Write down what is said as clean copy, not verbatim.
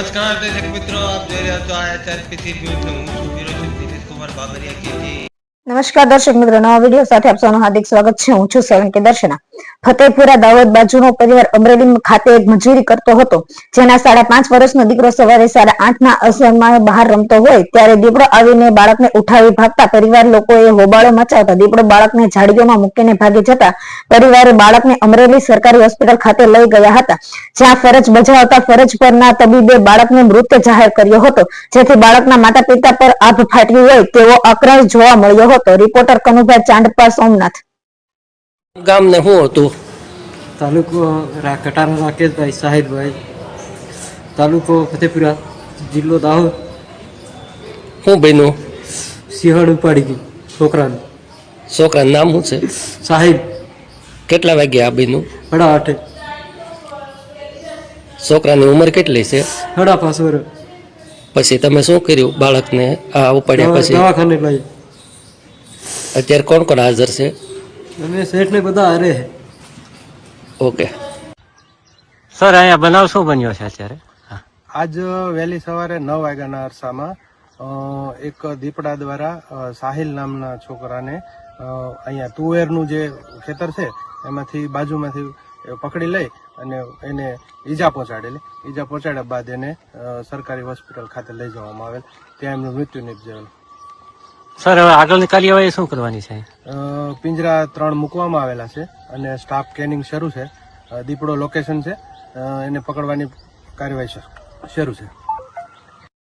નમસ્કાર દર્શક મિત્રો, આપ જોઈ રહ્યા છો આઈએસઆરપીસી ન્યૂઝ. હું છું હિરોશિવ દિનેશ કુમાર બાબરિયા કે નમસ્કાર દર્શક મિત્રો, નવા વિડીયો સાથે આપ સૌનું હાર્દિક સ્વાગત છે. હું છું સોલંકી દર્શના. ફતેપુરા દાહોદ બાજુનો પરિવાર અમરેલી ખાતે એક મજૂરી કરતો હતો, જેના 5.5 વર્ષનો દીકરો સવારે 8:30 ના અસરમાં બહાર રમતો હોય ત્યારે દીપડો આવીને બાળકને ઉઠાવી ભાગતા પરિવાર લોકોએ હોબાળો મચાવતા દીપડો બાળકને ઝાડીઓમાં મૂકીને ભાગી જતા પરિવારે બાળકને અમરેલી સરકારી હોસ્પિટલ ખાતે લઈ ગયા હતા, જ્યાં ફરજ બજાવતા ફરજ પરના તબીબે બાળકને મૃત જાહેર કર્યો હતો, જેથી બાળકના માતા પિતા પર આભ ફાટ્યું હોય તેવો આક્રોશ જોવા મળ્યો હતો. રિપોર્ટર કનુભાઈ ચાંદપા, સોમનાથ. ગામ ને શું હતું? તાલુકો કટારા રાકેશભાઈ સાહિદભાઈ, તાલુકો ફતેપુરા, જિલ્લો દાહોદ. શું બન્યું? સિંહણ ઉપાડી ગયું છોકરાનું. છોકરાનું નામ શું છે? સાહિદ. કેટલા વાગ્યા આ બન્યું? 8:30. છોકરાની ઉંમર કેટલી છે? 5.5 વર્ષ. પછી તમે શું કર્યું બાળકને આ ઉપાડ્યા પછી? દવાખાને લઈ. અત્યારે કોણ કોણ હાજર છે? અમે શેઠ ને બધા હારે. ઓકે સર, અહીંયા બનાવ શું બન્યો છે અત્યારે? આજ વહેલી સવારે 9 વાગ્યાના અરસામાં એક દીપડા દ્વારા સાહિલ નામના છોકરાને અહીંયા તુવેરનું જે ખેતર છે એમાંથી બાજુમાંથી પકડી લઈ અને એને ઈજા પહોંચાડ્યા બાદ એને સરકારી હોસ્પિટલ ખાતે લઈ જવામાં આવેલ. ત્યાં એમનું મૃત્યુ નિપજેલ. સર, હવે આગળની કાર્યવાહી શું કરવાની છે? પિંજરા 3 મૂકવામાં આવેલા છે અને સ્ટાફ સ્કેનિંગ શરૂ છે. દીપડો લોકેશન છે, એને પકડવાની કાર્યવાહી શરૂ છે.